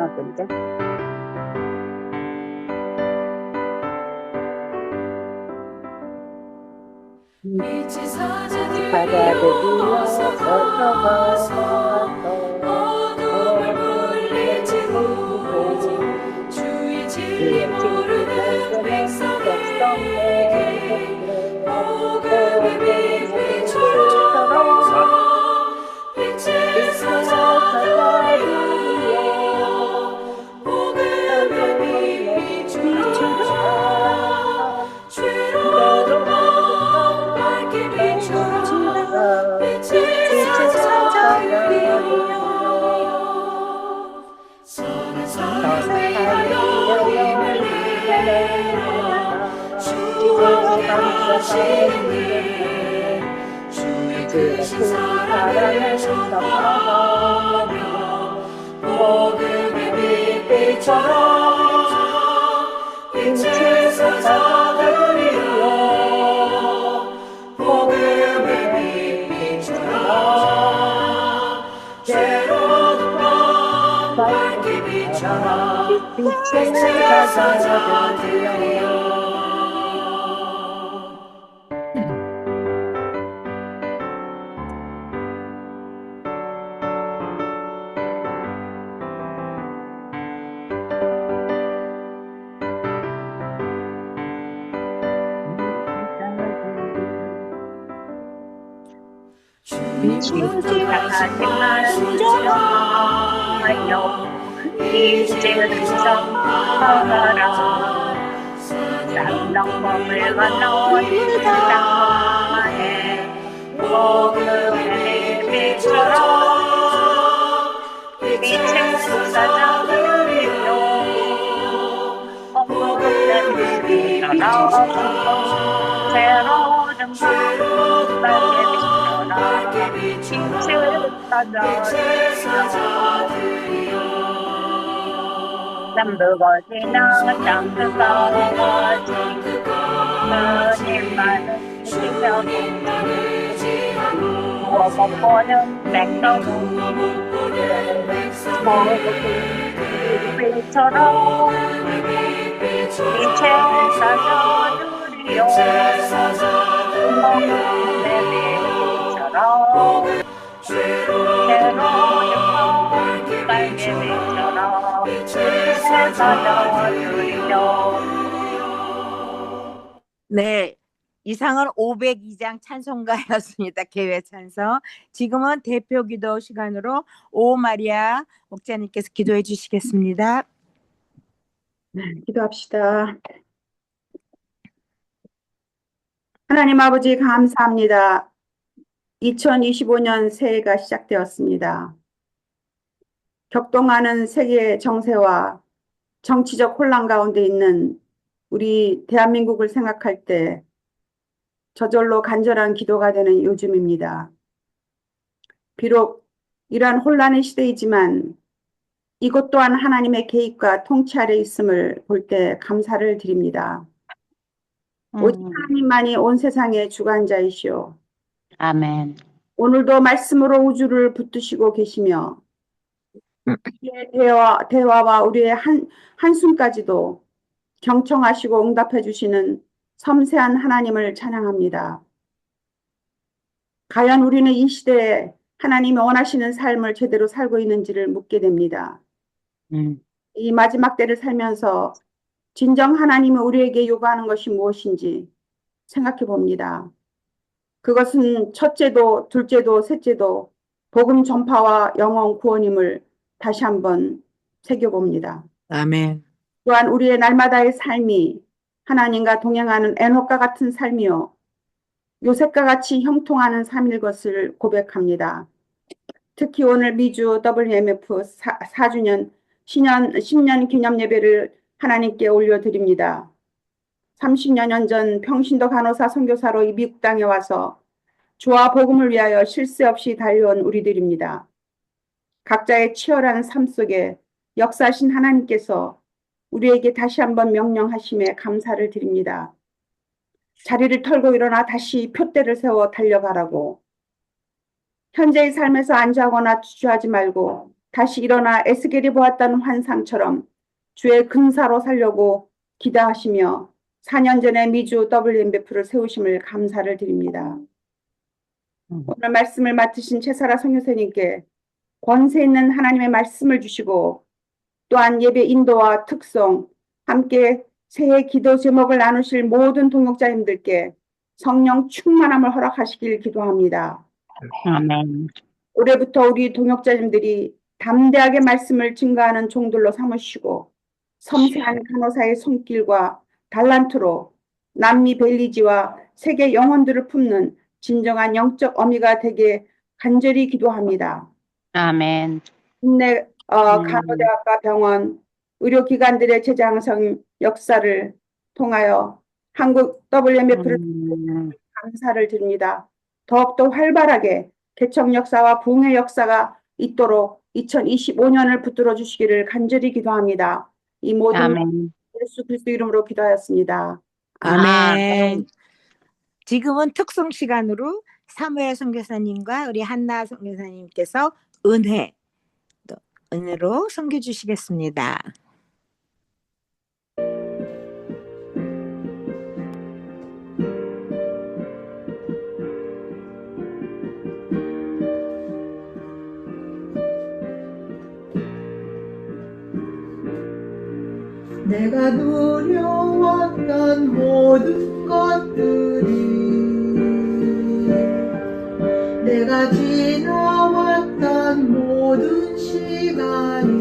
음악인데. 바다들이여 서서 어둠을 물리치고 주의 진리를 전하는 백성에게 복음의 빛처럼 빛에서 찾아주리여 복음의 빛처럼 죄로운 밤 밝게 비춰라 빛에서 찾아주리여 선한 하여 열리라 주와 감사하시니 주의 크신 사랑을 전하며 복음의 빛처럼 빛에서 찾아주리여 복음의 빛처럼 죄로운 밤 밝게 비춰라 빛에서 찾아주리여. 주님을 기억하지 말아요. 이제는 성하라. 쌍방법을 만나 땅에 복음의 빛처럼 빛에서 찾아주리요. 복음의 빛처럼 새로운 밝게 빛처럼 빛에서 찾아주리요. 잠들거지나 잠들거지 그님만은 지켜보고 구워 먹고는 백성은 빛처럼 빛에 사져주리요. 먹는 빛처럼 새로운 빨개 빛처럼 네, 이상은 502장 찬송가였습니다. 개회 찬송. 지금은 대표 기도 시간으로 오마리아 목자님께서 기도해 주시겠습니다. 기도합시다. 하나님 아버지 감사합니다. 2025년 새해가 시작되었습니다. 격동하는 세계 정세와 정치적 혼란 가운데 있는 우리 대한민국을 생각할 때 저절로 간절한 기도가 되는 요즘입니다. 비록 이러한 혼란의 시대이지만 이것 또한 하나님의 개입과 통치 아래 있음을 볼 때 감사를 드립니다. 오직 하나님만이 온 세상의 주관자이시오. 아멘. 오늘도 말씀으로 우주를 붙드시고 계시며 우리의 대화와 우리의 한숨까지도 경청하시고 응답해 주시는 섬세한 하나님을 찬양합니다. 과연 우리는 이 시대에 하나님이 원하시는 삶을 제대로 살고 있는지를 묻게 됩니다. 이 마지막 때를 살면서 진정 하나님이 우리에게 요구하는 것이 무엇인지 생각해 봅니다. 그것은 첫째도 둘째도 셋째도 복음 전파와 영혼 구원임을 다시 한번 새겨봅니다. 아멘. 또한 우리의 날마다의 삶이 하나님과 동행하는 에녹과 같은 삶이요 요셉과 같이 형통하는 삶일 것을 고백합니다. 특히 오늘 미주 WMF 4주년 10년 기념 예배를 하나님께 올려드립니다. 30여 년 전 평신도 간호사 선교사로 이 미국 땅에 와서 주와 복음을 위하여 쉴 새 없이 달려온 우리들입니다. 각자의 치열한 삶 속에 역사하신 하나님께서 우리에게 다시 한번 명령하심에 감사를 드립니다. 자리를 털고 일어나 다시 표대를 세워 달려가라고. 현재의 삶에서 안주하거나 주저하지 말고 다시 일어나 에스겔이 보았다는 환상처럼 주의 근사로 살려고 기도하시며 4년 전에 미주 WMBF를 세우심을 감사를 드립니다. 오늘 말씀을 맡으신 최사라 선교사님께 권세 있는 하나님의 말씀을 주시고 또한 예배 인도와 특성 함께 새해 기도 제목을 나누실 모든 동역자님들께 성령 충만함을 허락하시길 기도합니다. 아멘. 올해부터 우리 동역자님들이 담대하게 말씀을 증거하는 종들로 삼으시고 섬세한 간호사의 손길과 달란트로 남미 벨리지와 세계 영혼들을 품는 진정한 영적 어미가 되게 간절히 기도합니다. 아멘. 국내 간호대학과 병원, 의료기관들의 재장성 역사를 통하여 한국 WMF를 감사를 드립니다. 더욱더 활발하게 개척 역사와 부흥의 역사가 있도록 2025년을 붙들어 주시기를 간절히 기도합니다. 이 모든 아멘. 예수 그리스도 이름으로 기도하였습니다. 아멘. 지금은 특송 시간으로 사무엘 선교사님과 우리 한나 선교사님께서 은혜로 선교 주시겠습니다. 내가 누려왔던 모든 것들이 내가 지나왔던 모든 시간이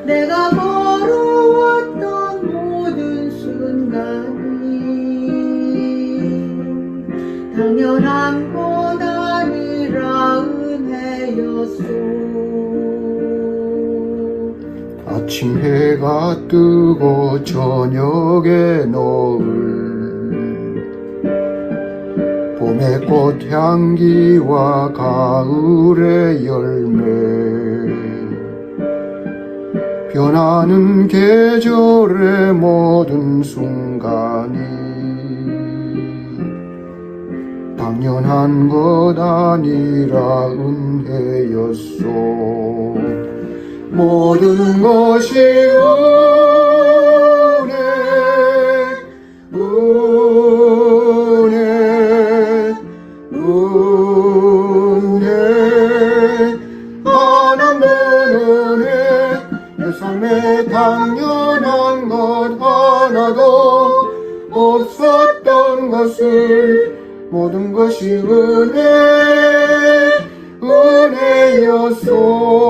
내가 걸어왔던 모든 순간이 당연한 것 아니라 은혜였소. 아침 해가 뜨고 저녁에 노을 봄의 꽃향기와 가을의 열매 변하는 계절의 모든 순간이 당연한 것 아니라 은혜였소. 모든 것이 은혜 하나님의 은혜 내 삶에 당연한 것 하나도 없었던 것을 모든 것이 은혜였소.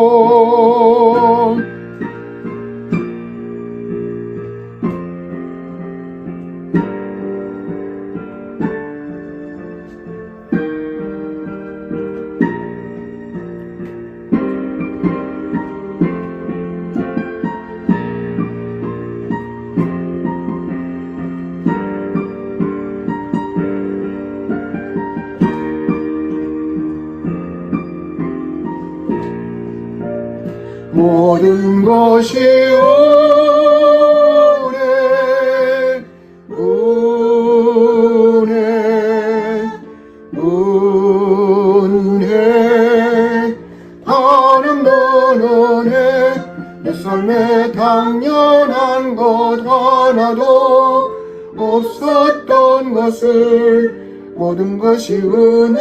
모든 것이 은혜 하나님의 은혜 내 삶에 당연한 것 하나도 없었던 것을 모든 것이 은혜였소.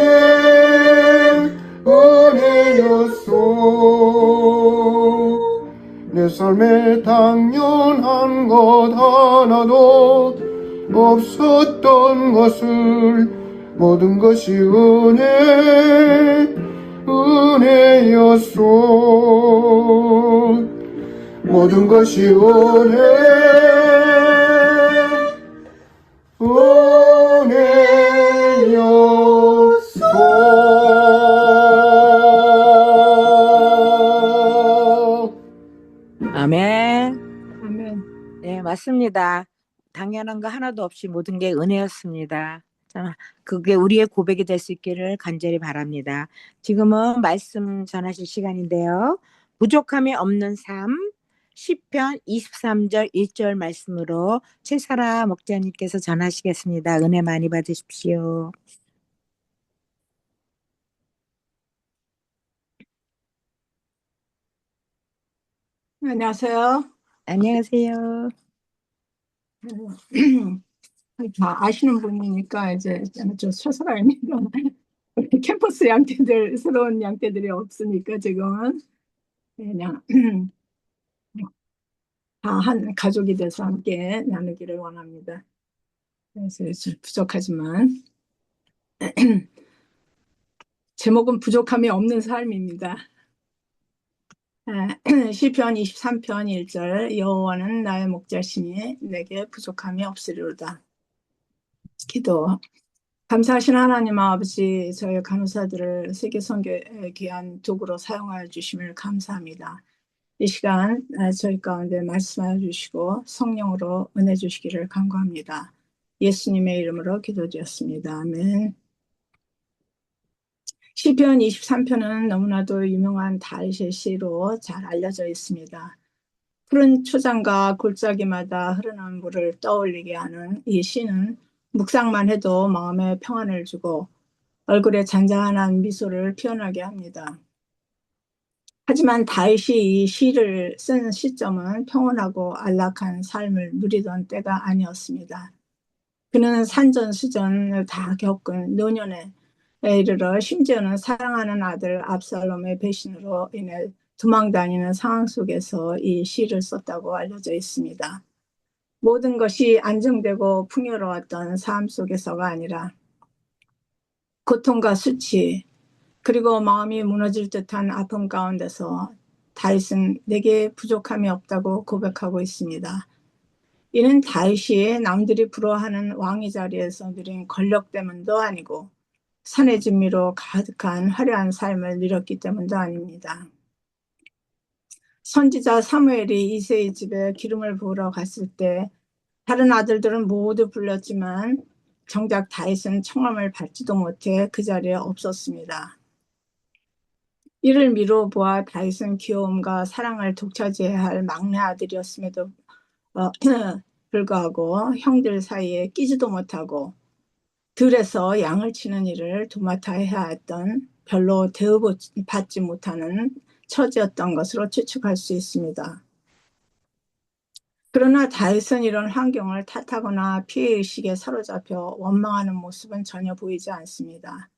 내 삶에 당연한 것 하나도 없었던 것을 모든 것이 은혜였소. 모든 것이 은혜였소. 아멘. 아멘. 네, 맞습니다. 당연한 거 하나도 없이 모든 게 은혜였습니다. 참, 그게 우리의 고백이 될 수 있기를 간절히 바랍니다. 지금은 말씀 전하실 시간인데요. 부족함이 없는 삶, 시편 23절 1절 말씀으로 최사라 목자님께서 전하시겠습니다. 은혜 많이 받으십시오. 안녕하세요. 안녕하세요. 다 아시는 분이니까 이제 저 소설가입니다. 캠퍼스 양떼들, 새로운 양떼들이 없으니까 지금은 그냥 다 한 가족이 돼서 함께 나누기를 원합니다. 그래서 좀 부족하지만 제목은 부족함이 없는 삶입니다. 시편 23편 1절 여호와는 나의 목자시니 내게 부족함이 없으리로다. 기도. 감사하신 하나님 아버지, 저희 간호사들을 세계 선교의 귀한 도구로 사용하여 주심을 감사합니다. 이 시간 저희 가운데 말씀하여 주시고 성령으로 은혜 주시기를 간구합니다. 예수님의 이름으로 기도드렸습니다. 아멘. 시편 23편은 너무나도 유명한 다윗의 시로 잘 알려져 있습니다. 푸른 초장과 골짜기마다 흐르는 물을 떠올리게 하는 이 시는 묵상만 해도 마음에 평안을 주고 얼굴에 잔잔한 미소를 피어나게 합니다. 하지만 다윗이 이 시를 쓴 시점은 평온하고 안락한 삶을 누리던 때가 아니었습니다. 그는 산전수전을 다 겪은 노년에 이르러 심지어는 사랑하는 아들 압살롬의 배신으로 인해 도망다니는 상황 속에서 이 시를 썼다고 알려져 있습니다. 모든 것이 안정되고 풍요로웠던 삶 속에서가 아니라 고통과 수치 그리고 마음이 무너질 듯한 아픔 가운데서 다윗은 내게 부족함이 없다고 고백하고 있습니다. 이는 다윗이 남들이 부러워하는 왕위 자리에서 누린 권력 때문도 아니고 산의 진미로 가득한 화려한 삶을 누렸기 때문도 아닙니다. 선지자 사무엘이 이새의 집에 기름을 부으러 갔을 때 다른 아들들은 모두 불렀지만 정작 다윗은 청함을 받지도 못해 그 자리에 없었습니다. 이를 미루어 보아 다윗은 귀여움과 사랑을 독차지해야 할 막내 아들이었음에도 불구하고 형들 사이에 끼지도 못하고 들에서 양을 치는 일을 도맡아 해야 했던 별로 대우받지 못하는 처지였던 것으로 추측할 수 있습니다. 그러나 다윗은 이런 환경을 탓하거나 피해의식에 사로잡혀 원망하는 모습은 전혀 보이지 않습니다.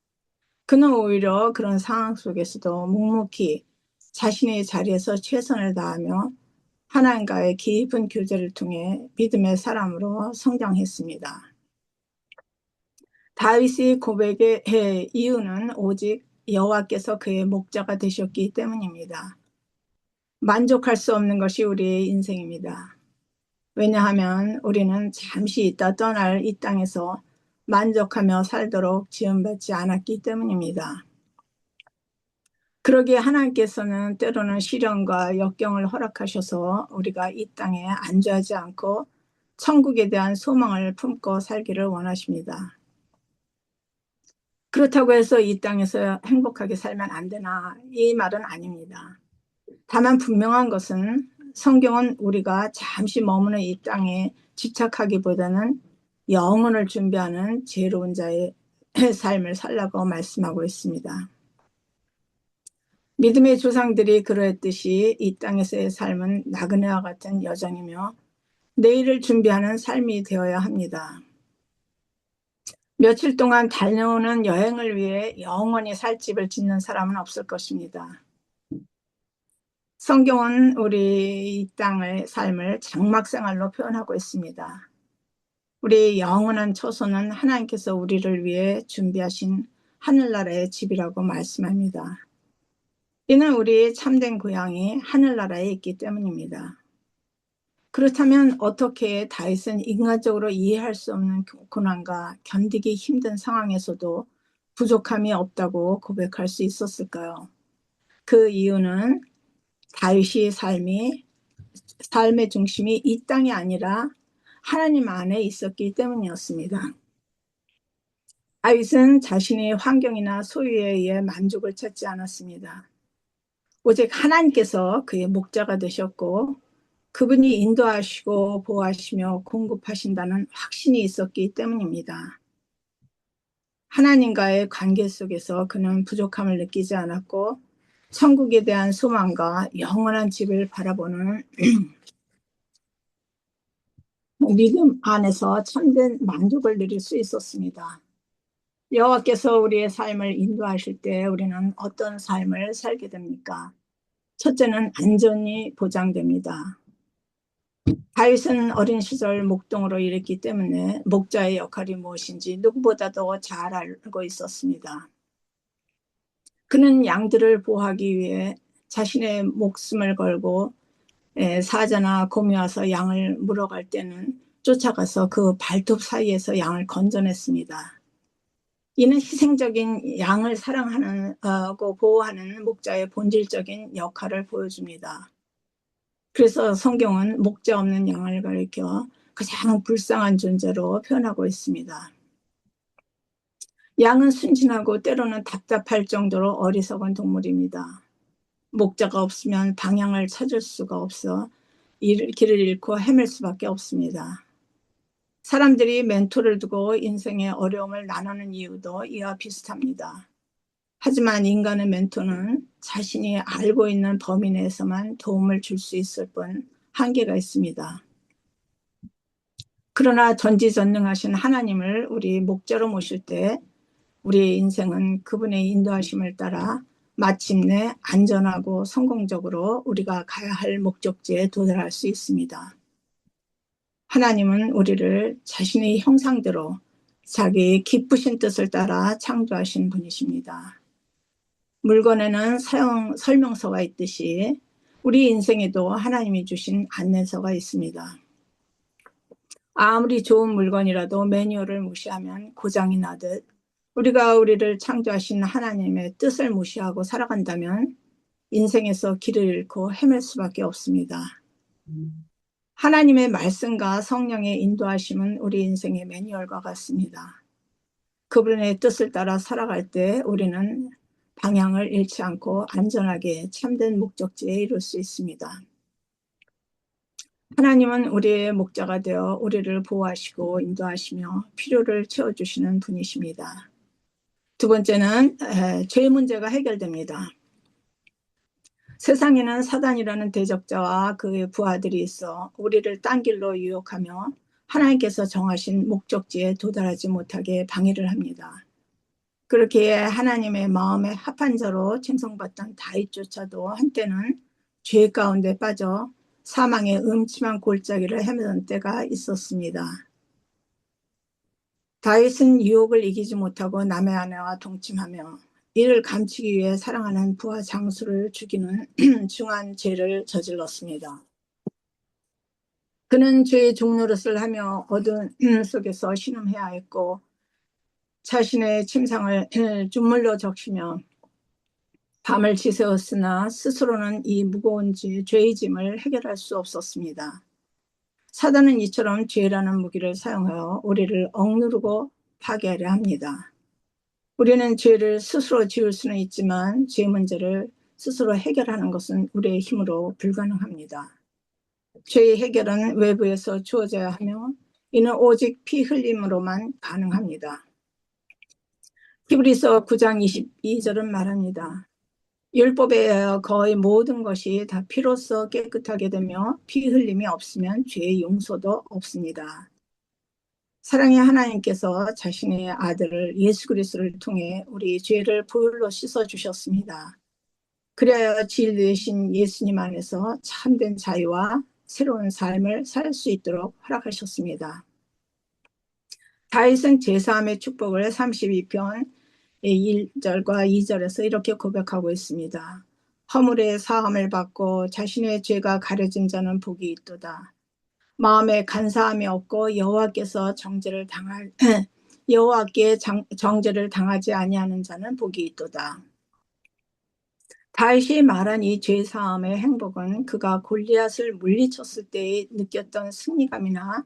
그는 오히려 그런 상황 속에서도 묵묵히 자신의 자리에서 최선을 다하며 하나님과의 깊은 교제를 통해 믿음의 사람으로 성장했습니다. 다윗의 고백의 이유는 오직 여호와께서 그의 목자가 되셨기 때문입니다. 만족할 수 없는 것이 우리의 인생입니다. 왜냐하면 우리는 잠시 있다 떠날 이 땅에서 만족하며 살도록 지음받지 않았기 때문입니다. 그러기에 하나님께서는 때로는 시련과 역경을 허락하셔서 우리가 이 땅에 안주하지 않고 천국에 대한 소망을 품고 살기를 원하십니다. 그렇다고 해서 이 땅에서 행복하게 살면 안 되나 이 말은 아닙니다. 다만 분명한 것은 성경은 우리가 잠시 머무는 이 땅에 집착하기보다는 영혼을 준비하는 지혜로운 자의 삶을 살라고 말씀하고 있습니다. 믿음의 조상들이 그러했듯이 이 땅에서의 삶은 나그네와 같은 여정이며 내일을 준비하는 삶이 되어야 합니다. 며칠 동안 달려오는 여행을 위해 영원히 살 집을 짓는 사람은 없을 것입니다. 성경은 우리 이 땅의 삶을 장막생활로 표현하고 있습니다. 우리 영원한 처소는 하나님께서 우리를 위해 준비하신 하늘나라의 집이라고 말씀합니다. 이는 우리의 참된 고향이 하늘나라에 있기 때문입니다. 그렇다면 어떻게 다윗은 인간적으로 이해할 수 없는 고난과 견디기 힘든 상황에서도 부족함이 없다고 고백할 수 있었을까요? 그 이유는 다윗의 삶의 중심이 이 땅이 아니라 하나님 안에 있었기 때문이었습니다. 다윗은 자신의 환경이나 소유에 의해 만족을 찾지 않았습니다. 오직 하나님께서 그의 목자가 되셨고 그분이 인도하시고 보호하시며 공급하신다는 확신이 있었기 때문입니다. 하나님과의 관계 속에서 그는 부족함을 느끼지 않았고 천국에 대한 소망과 영원한 집을 바라보는 믿음 안에서 참된 만족을 누릴 수 있었습니다. 여호와께서 우리의 삶을 인도하실 때 우리는 어떤 삶을 살게 됩니까? 첫째는 안전이 보장됩니다. 다윗은 어린 시절 목동으로 일했기 때문에 목자의 역할이 무엇인지 누구보다도 잘 알고 있었습니다. 그는 양들을 보호하기 위해 자신의 목숨을 걸고 사자나 곰이 와서 양을 물어갈 때는 쫓아가서 그 발톱 사이에서 양을 건져냈습니다. 이는 희생적인 양을 사랑하고 보호하는 목자의 본질적인 역할을 보여줍니다. 그래서 성경은 목자 없는 양을 가리켜 가장 불쌍한 존재로 표현하고 있습니다. 양은 순진하고 때로는 답답할 정도로 어리석은 동물입니다. 목자가 없으면 방향을 찾을 수가 없어 길을 잃고 헤맬 수밖에 없습니다. 사람들이 멘토를 두고 인생의 어려움을 나누는 이유도 이와 비슷합니다. 하지만 인간의 멘토는 자신이 알고 있는 범위 내에서만 도움을 줄 수 있을 뿐 한계가 있습니다. 그러나 전지전능하신 하나님을 우리 목자로 모실 때 우리의 인생은 그분의 인도하심을 따라 마침내 안전하고 성공적으로 우리가 가야 할 목적지에 도달할 수 있습니다. 하나님은 우리를 자신의 형상대로 자기의 기쁘신 뜻을 따라 창조하신 분이십니다. 물건에는 사용 설명서가 있듯이 우리 인생에도 하나님이 주신 안내서가 있습니다. 아무리 좋은 물건이라도 매뉴얼을 무시하면 고장이 나듯 우리가 우리를 창조하신 하나님의 뜻을 무시하고 살아간다면 인생에서 길을 잃고 헤맬 수밖에 없습니다. 하나님의 말씀과 성령의 인도하심은 우리 인생의 매뉴얼과 같습니다. 그분의 뜻을 따라 살아갈 때 우리는 방향을 잃지 않고 안전하게 참된 목적지에 이룰 수 있습니다. 하나님은 우리의 목자가 되어 우리를 보호하시고 인도하시며 필요를 채워주시는 분이십니다. 두 번째는 죄 문제가 해결됩니다. 세상에는 사단이라는 대적자와 그의 부하들이 있어 우리를 딴 길로 유혹하며 하나님께서 정하신 목적지에 도달하지 못하게 방해를 합니다. 그렇게 하나님의 마음에 합한 자로 칭송받던 다윗조차도 한때는 죄 가운데 빠져 사망의 음침한 골짜기를 헤매던 때가 있었습니다. 다윗은 유혹을 이기지 못하고 남의 아내와 동침하며 이를 감추기 위해 사랑하는 부하 장수를 죽이는 중한 죄를 저질렀습니다. 그는 죄의 종노릇을 하며 어두운 속에서 신음해야 했고 자신의 침상을 준물로 적시며 밤을 지새웠으나 스스로는 이 무거운 죄의 짐을 해결할 수 없었습니다. 사단은 이처럼 죄라는 무기를 사용하여 우리를 억누르고 파괴하려 합니다. 우리는 죄를 스스로 지울 수는 있지만 죄 문제를 스스로 해결하는 것은 우리의 힘으로 불가능합니다. 죄의 해결은 외부에서 주어져야 하며 이는 오직 피 흘림으로만 가능합니다. 히브리서 9장 22절은 말합니다. 율법에 거의 모든 것이 다 피로써 깨끗하게 되며 피 흘림이 없으면 죄의 용서도 없습니다. 사랑의 하나님께서 자신의 아들을 예수 그리스도를 통해 우리 죄를 보혈로 씻어주셨습니다. 그래야 진리이신 예수님 안에서 참된 자유와 새로운 삶을 살 수 있도록 허락하셨습니다. 다윗은 제사함의 축복을 32편 1절과 2절에서 이렇게 고백하고 있습니다. 허물의 사함을 받고 자신의 죄가 가려진 자는 복이 있도다. 마음에 간사함이 없고 여호와께 정죄를 당하지 아니하는 자는 복이 있도다. 다윗이 말한 이 죄사함의 행복은 그가 골리앗을 물리쳤을 때에 느꼈던 승리감이나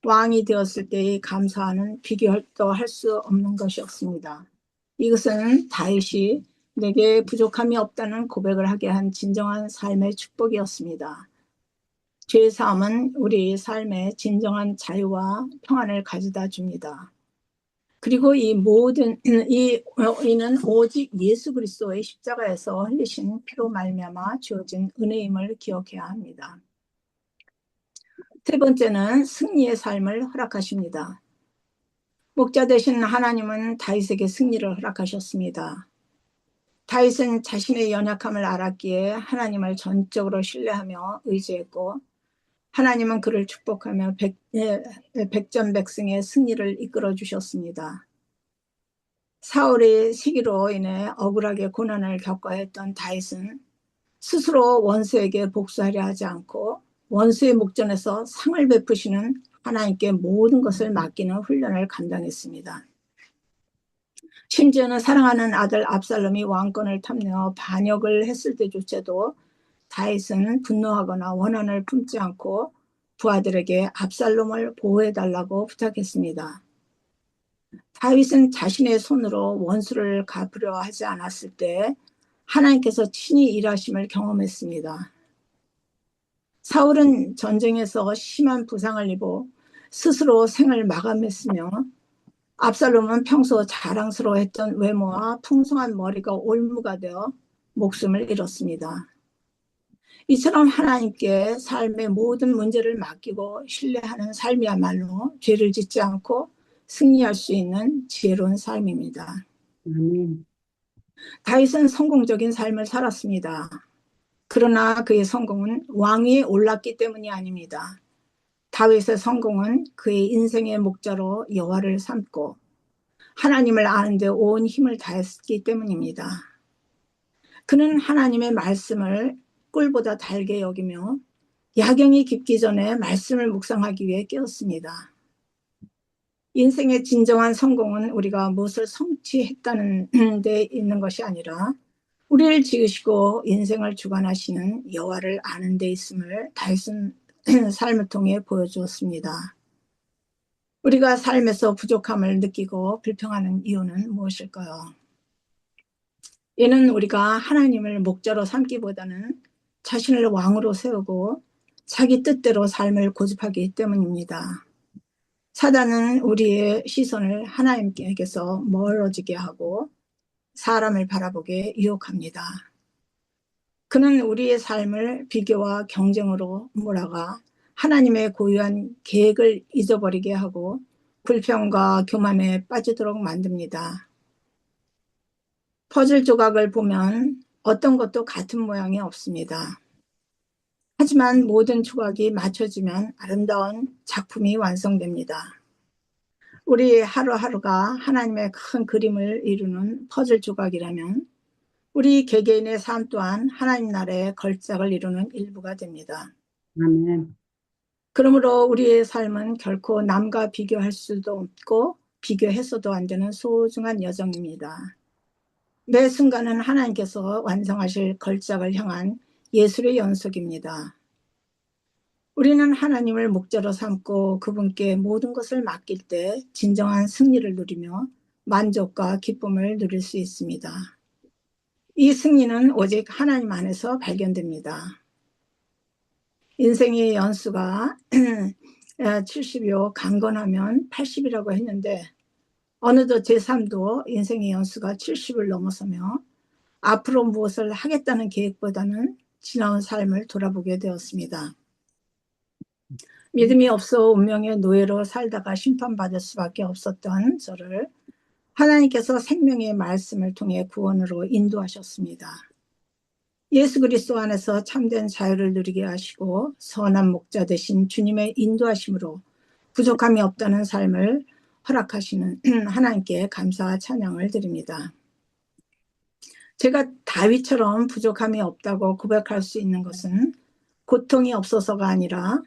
왕이 되었을 때의 감사하는 비교도 할 수 없는 것이었습니다. 이것은 다윗이 내게 부족함이 없다는 고백을 하게 한 진정한 삶의 축복이었습니다. 죄사함은 우리 삶에 진정한 자유와 평안을 가져다 줍니다. 그리고 이는 오직 예수 그리스도의 십자가에서 흘리신 피로 말미암아 주어진 은혜임을 기억해야 합니다. 세 번째는 승리의 삶을 허락하십니다. 목자 되신 하나님은 다윗에게 승리를 허락하셨습니다. 다윗은 자신의 연약함을 알았기에 하나님을 전적으로 신뢰하며 의지했고, 하나님은 그를 축복하며 백전백승의 승리를 이끌어 주셨습니다. 사울의 시기로 인해 억울하게 고난을 겪어야 했던 다윗은 스스로 원수에게 복수하려 하지 않고 원수의 목전에서 상을 베푸시는 하나님께 모든 것을 맡기는 훈련을 감당했습니다. 심지어는 사랑하는 아들 압살롬이 왕권을 탐내어 반역을 했을 때조차도 다윗은 분노하거나 원한을 품지 않고 부하들에게 압살롬을 보호해달라고 부탁했습니다. 다윗은 자신의 손으로 원수를 갚으려 하지 않았을 때 하나님께서 친히 일하심을 경험했습니다. 사울은 전쟁에서 심한 부상을 입어 스스로 생을 마감했으며, 압살롬은 평소 자랑스러워했던 외모와 풍성한 머리가 올무가 되어 목숨을 잃었습니다. 이처럼 하나님께 삶의 모든 문제를 맡기고 신뢰하는 삶이야말로 죄를 짓지 않고 승리할 수 있는 지혜로운 삶입니다. 다윗은 성공적인 삶을 살았습니다. 그러나 그의 성공은 왕위에 올랐기 때문이 아닙니다. 다윗의 성공은 그의 인생의 목자로 여호와를 삼고 하나님을 아는 데 온 힘을 다했기 때문입니다. 그는 하나님의 말씀을 꿀보다 달게 여기며 야경이 깊기 전에 말씀을 묵상하기 위해 깨었습니다. 인생의 진정한 성공은 우리가 무엇을 성취했다는 데 있는 것이 아니라 우리를 지으시고 인생을 주관하시는 여호와를 아는 데 있음을 다윗은 삶을 통해 보여주었습니다. 우리가 삶에서 부족함을 느끼고 불평하는 이유는 무엇일까요? 이는 우리가 하나님을 목자로 삼기보다는 자신을 왕으로 세우고 자기 뜻대로 삶을 고집하기 때문입니다. 사단은 우리의 시선을 하나님께서 멀어지게 하고 사람을 바라보게 유혹합니다. 그는 우리의 삶을 비교와 경쟁으로 몰아가 하나님의 고유한 계획을 잊어버리게 하고 불평과 교만에 빠지도록 만듭니다. 퍼즐 조각을 보면 어떤 것도 같은 모양이 없습니다. 하지만 모든 조각이 맞춰지면 아름다운 작품이 완성됩니다. 우리 하루하루가 하나님의 큰 그림을 이루는 퍼즐 조각이라면 우리 개개인의 삶 또한 하나님 나라의 걸작을 이루는 일부가 됩니다. 아멘. 그러므로 우리의 삶은 결코 남과 비교할 수도 없고 비교해서도 안 되는 소중한 여정입니다. 매 순간은 하나님께서 완성하실 걸작을 향한 예술의 연속입니다. 우리는 하나님을 목자로 삼고 그분께 모든 것을 맡길 때 진정한 승리를 누리며 만족과 기쁨을 누릴 수 있습니다. 이 승리는 오직 하나님 안에서 발견됩니다. 인생의 연수가 70이요 강건하면 80이라고 했는데 어느덧 제 삶도 인생의 연수가 70을 넘어서며 앞으로 무엇을 하겠다는 계획보다는 지나온 삶을 돌아보게 되었습니다. 믿음이 없어 운명의 노예로 살다가 심판받을 수밖에 없었던 저를 하나님께서 생명의 말씀을 통해 구원으로 인도하셨습니다. 예수 그리스도 안에서 참된 자유를 누리게 하시고 선한 목자 되신 주님의 인도하심으로 부족함이 없다는 삶을 허락하시는 하나님께 감사와 찬양을 드립니다. 제가 다윗처럼 부족함이 없다고 고백할 수 있는 것은 고통이 없어서가 아니라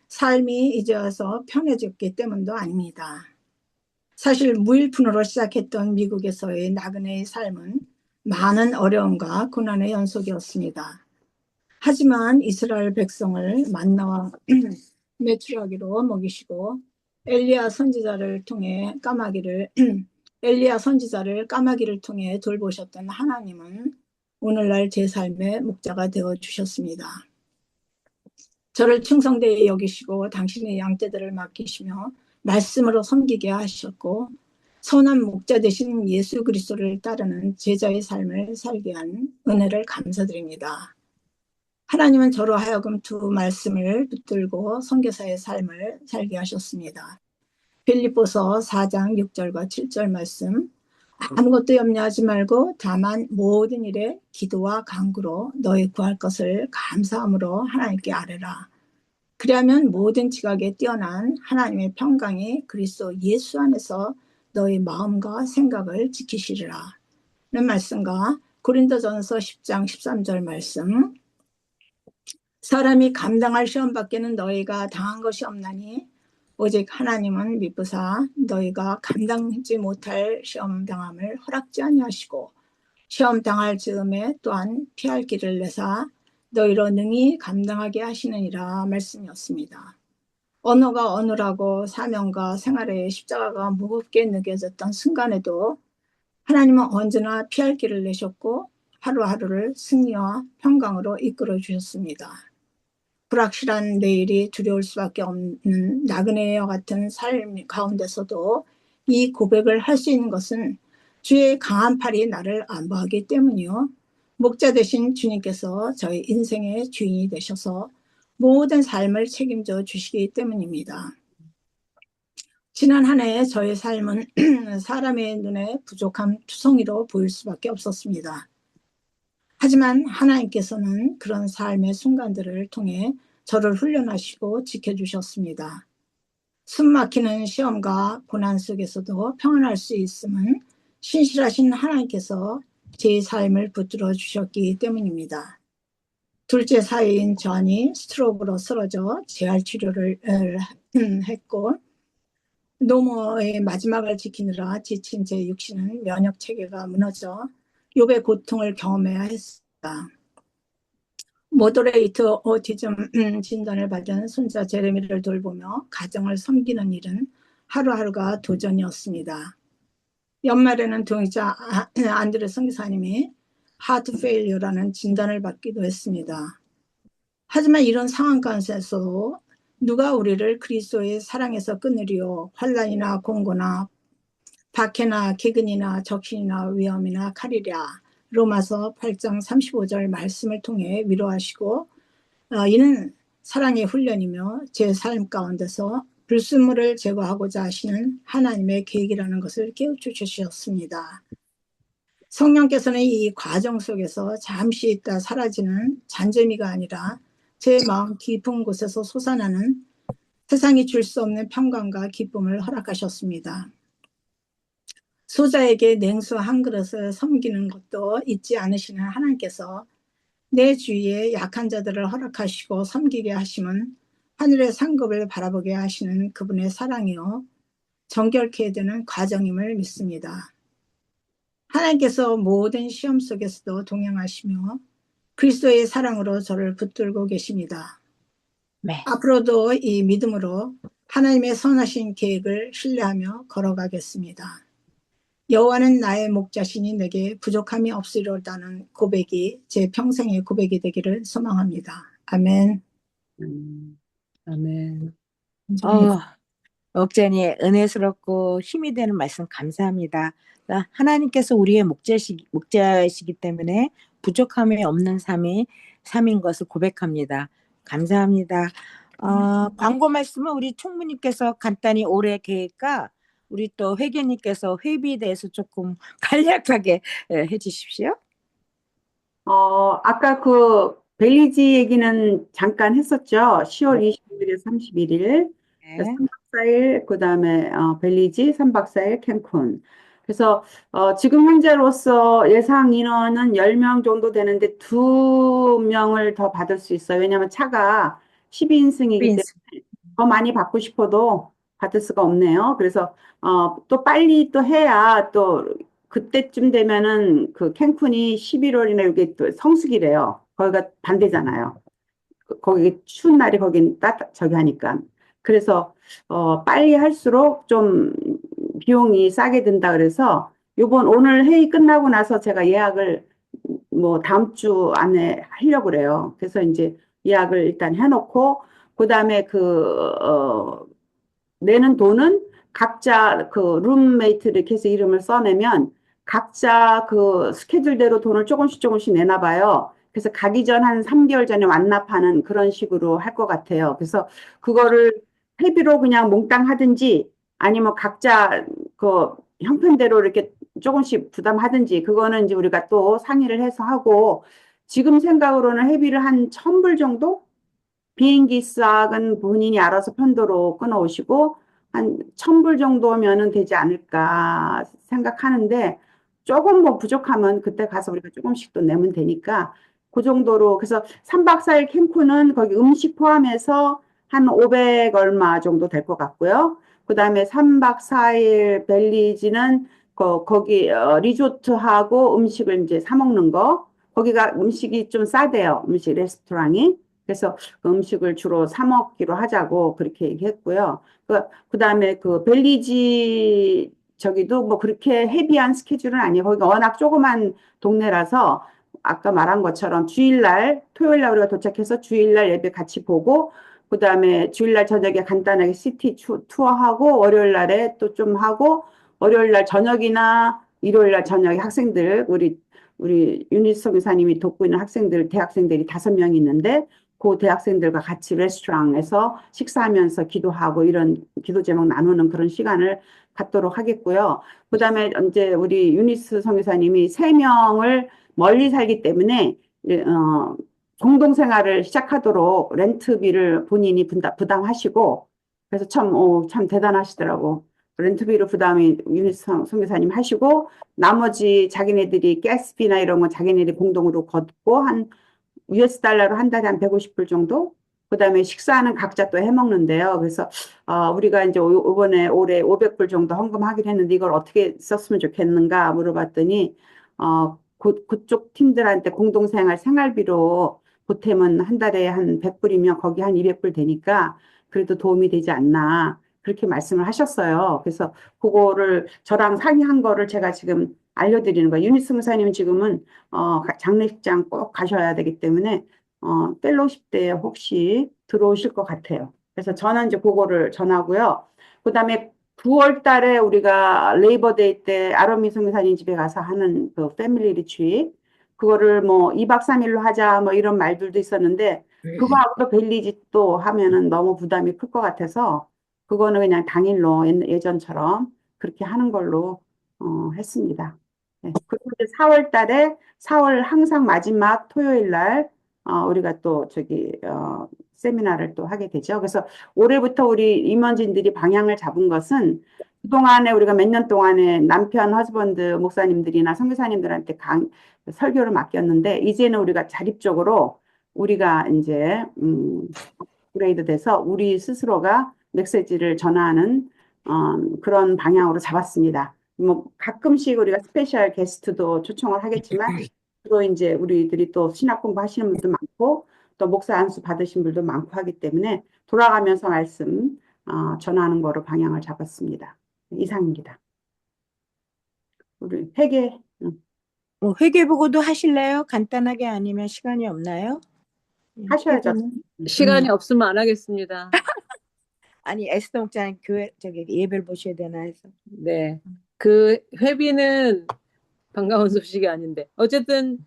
삶이 이제 와서 편해졌기 때문도 아닙니다. 사실 무일푼으로 시작했던 미국에서의 나그네의 삶은 많은 어려움과 고난의 연속이었습니다. 하지만 이스라엘 백성을 만나와 메추라기로 먹이시고 엘리야 선지자를 까마귀를 통해 돌보셨던 하나님은 오늘날 제 삶의 목자가 되어 주셨습니다. 저를 충성되이 여기시고 당신의 양떼들을 맡기시며 말씀으로 섬기게 하셨고 선한 목자 되신 예수 그리스도를 따르는 제자의 삶을 살게 한 은혜를 감사드립니다. 하나님은 저로 하여금 두 말씀을 붙들고 선교사의 삶을 살게 하셨습니다. 빌립보서 4장 6절과 7절 말씀, 아무것도 염려하지 말고 다만 모든 일에 기도와 간구로 너희 구할 것을 감사함으로 하나님께 아뢰라. 그리하면 모든 지각에 뛰어난 하나님의 평강이 그리스도 예수 안에서 너희 마음과 생각을 지키시리라. 는 말씀과 고린도전서 10장 13절 말씀, 사람이 감당할 시험 밖에는 너희가 당한 것이 없나니 오직 하나님은 미쁘사 너희가 감당하지 못할 시험 당함을 허락지 아니하시고 시험 당할 즈음에 또한 피할 길을 내사 너희로 능히 감당하게 하시느니라 말씀이었습니다. 언어가 어눌하고 사명과 생활의 십자가가 무겁게 느껴졌던 순간에도 하나님은 언제나 피할 길을 내셨고 하루하루를 승리와 평강으로 이끌어 주셨습니다. 불확실한 내일이 두려울 수밖에 없는 나그네와 같은 삶 가운데서도 이 고백을 할 수 있는 것은 주의 강한 팔이 나를 안보하기 때문이요. 목자 되신 주님께서 저희 인생의 주인이 되셔서 모든 삶을 책임져 주시기 때문입니다. 지난 한 해 저의 삶은 사람의 눈에 부족한 투성이로 보일 수밖에 없었습니다. 하지만 하나님께서는 그런 삶의 순간들을 통해 저를 훈련하시고 지켜주셨습니다. 숨막히는 시험과 고난 속에서도 평안할 수 있음은 신실하신 하나님께서 제 삶을 붙들어 주셨기 때문입니다. 둘째 사위인 전이 스트로크로 쓰러져 재활 치료를 했고 노모의 마지막을 지키느라 지친 제 육신은 면역 체계가 무너져 욥의 고통을 경험해야 했습니다. 모더레이트 오티즘 진단을 받은 손자 제레미를 돌보며 가정을 섬기는 일은 하루하루가 도전이었습니다. 연말에는 동의자 안드레 선교사님이 하트 페일리어라는 진단을 받기도 했습니다. 하지만 이런 상황 가운데서도 누가 우리를 그리스도의 사랑에서 끊으리요? 환난이나 공고나 박해나 기근이나 적신이나 위험이나 칼이랴. 로마서 8장 35절 말씀을 통해 위로하시고 이는 사랑의 훈련이며 제 삶 가운데서 불순물을 제거하고자 하시는 하나님의 계획이라는 것을 깨우쳐 주셨습니다. 성령께서는 이 과정 속에서 잠시 있다 사라지는 잔재미가 아니라 제 마음 깊은 곳에서 솟아나는 세상이 줄 수 없는 평강과 기쁨을 허락하셨습니다. 소자에게 냉수 한 그릇을 섬기는 것도 잊지 않으시는 하나님께서 내 주위에 약한 자들을 허락하시고 섬기게 하심은 하늘의 상급을 바라보게 하시는 그분의 사랑이요 정결케 되는 과정임을 믿습니다. 하나님께서 모든 시험 속에서도 동행하시며 그리스도의 사랑으로 저를 붙들고 계십니다. 네. 앞으로도 이 믿음으로 하나님의 선하신 계획을 신뢰하며 걸어가겠습니다. 여호와는 나의 목자시니 내게 부족함이 없으리로다는 고백이 제 평생의 고백이 되기를 소망합니다. 아멘. 아멘. 목자님 은혜스럽고 힘이 되는 말씀 감사합니다. 하나님께서 우리의 목자이시기 때문에 부족함이 없는 삶인 것을 고백합니다. 감사합니다. 광고 말씀은 우리 총무님께서 간단히 올해 계획과 우리 또 회계님께서 회비에 대해서 조금 간략하게 해주십시오. 아까 그 벨리지 얘기는 잠깐 했었죠. 10월 20일에서 31일. 네. 3박 4일, 그 다음에 벨리지, 3박 4일 캔쿤. 그래서 지금 현재로서 예상 인원은 10명 정도 되는데 2명을 더 받을 수 있어요. 왜냐하면 차가 12인승이기 때문에 더 많이 받고 싶어도 받을 수가 없네요. 그래서 또 빨리 또 해야 또 그때쯤 되면은 그 캔쿤이 11월이나 이게 또 성수기래요. 거기가 반대잖아요. 거기 추운 날이 거긴 저기 하니까. 그래서 빨리 할수록 좀 비용이 싸게 든다 그래서 오늘 회의 끝나고 나서 제가 예약을 뭐 다음 주 안에 하려고 그래요. 그래서 이제 예약을 일단 해놓고 그다음에 내는 돈은 각자 그 룸메이트를 이렇게 해서 이름을 써내면 각자 그 스케줄대로 돈을 조금씩 내나 봐요. 그래서 가기 전 한 3개월 전에 완납하는 그런 식으로 할 것 같아요. 그래서 그거를 회비로 그냥 몽땅 하든지 아니면 각자 그 형편대로 이렇게 조금씩 부담하든지 그거는 이제 우리가 또 상의를 해서 하고 지금 생각으로는 회비를 한 1,000불 정도? 비행기 싹은 본인이 알아서 편도로 끊어오시고 한 1,000불 정도면은 되지 않을까 생각하는데 조금 뭐 부족하면 그때 가서 우리가 조금씩 또 내면 되니까 그 정도로 그래서 3박 4일 캠프는 거기 음식 포함해서 한 500 얼마 정도 될 것 같고요. 그다음에 3박 4일 벨리지는 거기 리조트하고 음식을 이제 사 먹는 거 거기가 음식이 좀 싸대요. 음식 레스토랑이. 그래서 그 음식을 주로 사 먹기로 하자고 그렇게 얘기했고요. 그다음에 그 벨리지 저기도 뭐 그렇게 헤비한 스케줄은 아니에요. 거기가 워낙 조그만 동네라서 아까 말한 것처럼 주일날, 토요일날 우리가 도착해서 주일날 예배 같이 보고 그다음에 주일날 저녁에 간단하게 시티 투어하고 월요일날에 또 좀 하고 월요일날 저녁이나 일요일날 저녁에 학생들 우리 윤희석 교사님이 돕고 있는 학생들 대학생들이 5명 있는데 그 대학생들과 같이 레스토랑에서 식사하면서 기도하고 이런 기도 제목 나누는 그런 시간을 갖도록 하겠고요. 그다음에 이제 우리 유니스 선교사님이 3명을 멀리 살기 때문에 공동 생활을 시작하도록 렌트비를 본인이 부담하시고 그래서 참 대단하시더라고. 렌트비를 부담이 유니스 선교사님 하시고 나머지 자기네들이 가스비나 이런 거 자기네들이 공동으로 걷고 한 US 달러로 한 달에 한 150불 정도? 그다음에 식사는 각자 또 해먹는데요. 그래서 우리가 이제 이번에 올해 500불 정도 헌금하기로 했는데 이걸 어떻게 썼으면 좋겠는가 물어봤더니 그쪽 팀들한테 공동생활 생활비로 보탬은 한 달에 한 100불이면 거기 한 200불 되니까 그래도 도움이 되지 않나 그렇게 말씀을 하셨어요. 그래서 그거를 저랑 상의한 거를 제가 지금 알려드리는 거예요. 유니스 목사님은 지금은 장례식장 꼭 가셔야 되기 때문에 펠로십 때 혹시 들어오실 것 같아요. 그래서 저는 이제 그거를 전하고요. 그다음에 9월 달에 우리가 레이버데이 때 아로미 선교사님 집에 가서 하는 그 패밀리 리트릿 그거를 뭐 2박 3일로 하자 뭐 이런 말들도 있었는데 그거하고도 벨리짓도 하면은 너무 부담이 클 것 같아서 그거는 그냥 당일로 예전처럼 그렇게 하는 걸로 했습니다. 네. 그리고 이제 4월 달에 4월 항상 마지막 토요일 날 우리가 또 저기 세미나를 또 하게 되죠. 그래서 올해부터 우리 임원진들이 방향을 잡은 것은 그동안에 우리가 몇 년 동안에 남편, 허즈번드 목사님들이나 선교사님들한테 설교를 맡겼는데 이제는 우리가 자립적으로 우리가 이제 업그레이드 돼서 우리 스스로가 메시지를 전하는 그런 방향으로 잡았습니다. 뭐 가끔씩 우리가 스페셜 게스트도 초청을 하겠지만 또 이제 우리들이 또 신학 공부하시는 분도 많고 또 목사 안수 받으신 분도 많고 하기 때문에 돌아가면서 말씀 전하는 거로 방향을 잡았습니다. 이상입니다. 우리 회계 뭐 회계보고도 하실래요? 간단하게 아니면 시간이 없나요? 하셔야죠. 시간이 없으면 안 하겠습니다. 아니 에스더 목사님 교회 저기 예배를 보셔야 되나 해서. 네. 그 회비는 반가운 소식이 아닌데 어쨌든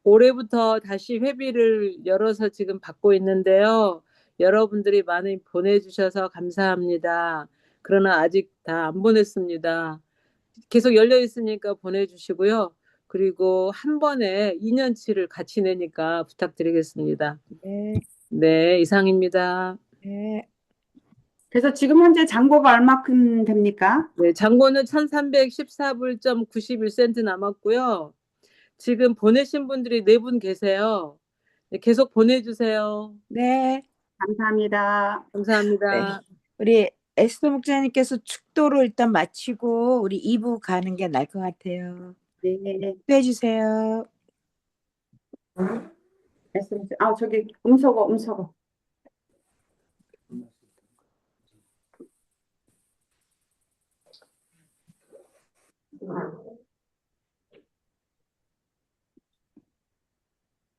올해부터 다시 회비를 열어서 지금 받고 있는데요. 여러분들이 많이 보내주셔서 감사합니다. 그러나 아직 다 안 보냈습니다. 계속 열려 있으니까 보내주시고요. 그리고 한 번에 2년치를 같이 내니까 부탁드리겠습니다. 네. 네, 이상입니다. 네. 그래서 지금 현재 잔고가 얼마큼 됩니까? 네, 잔고는 1314불.91센트 남았고요. 지금 보내신 분들이 4분 계세요. 네, 계속 보내주세요. 네. 감사합니다. 감사합니다. 우리 에스더 목사님께서 축도로 일단 마치고 우리 2부 가는 게 나을 것 같아요. 네. 해 주세요. 저기 음소거.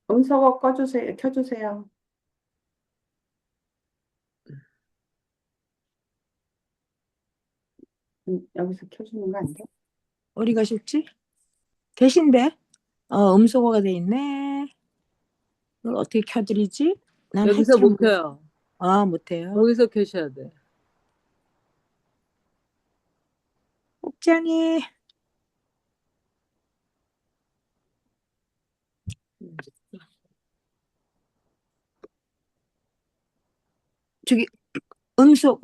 음소거 켜주세요. 여기서 켜주는 거 아닌가? 어디 가셨지? 계신데? 음소거가 돼 있네. 이걸 어떻게 켜드리지? 난 여기서 할줄 못 켜요. 못해요. 여기서 켜셔야 돼. 목자님. 저기 음소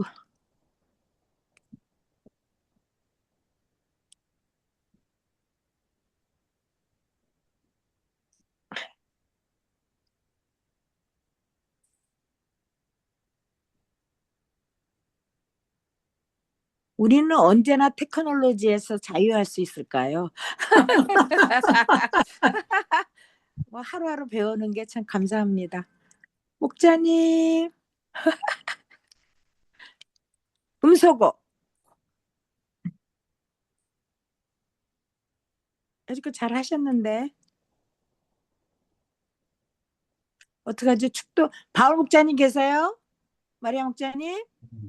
우리는 언제나 테크놀로지에서 자유할 수 있을까요? 뭐 하루하루 배우는 게 참 감사합니다. 목자님. 음소거. 아직도 잘 하셨는데. 어떡하지? 축도 바울 목자님 계세요? 마리아 목자님?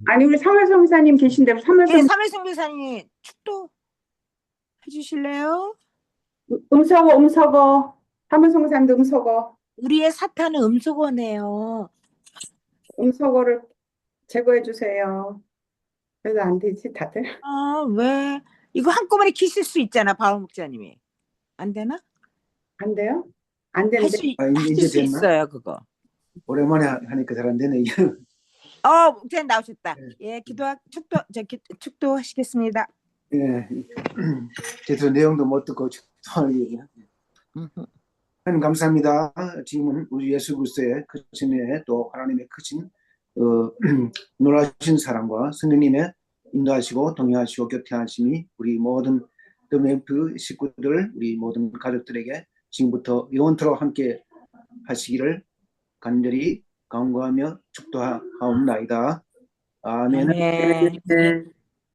아니, 우리 사무엘 목사님 계신데, 사무엘 예, 성 삼일성 교사님 축도 해주실래요? 음서거. 사무엘 목사님도 음서거. 우리의 사탄은 음소거네요. 음서거를 제거해 주세요. 그래도 안 되지, 다들? 왜? 이거 한꺼번에 키실 수 있잖아, 바울 목자님이. 안 되나? 안 돼요? 안 되는데. 하실 수 됐나? 있어요, 그거. 오랜만에 하니까 잘 안 되네. 목자님 나오셨다. 예, 축도 하시겠습니다. 예, 제대로 내용도 못 듣고 축도하는 얘기야. 하나님 감사합니다. 지금은 우리 예수 그리스도의 크신 은혜, 또 하나님의 크신 놀라신 사랑과 성령님의 인도하시고 동행하시고 교태하심이 우리 모든 더멤프 식구들, 우리 모든 가족들에게 지금부터 영원토록 함께 하시기를 간절히 간구하며 축도하옵나이다. 아멘. 아멘. 네.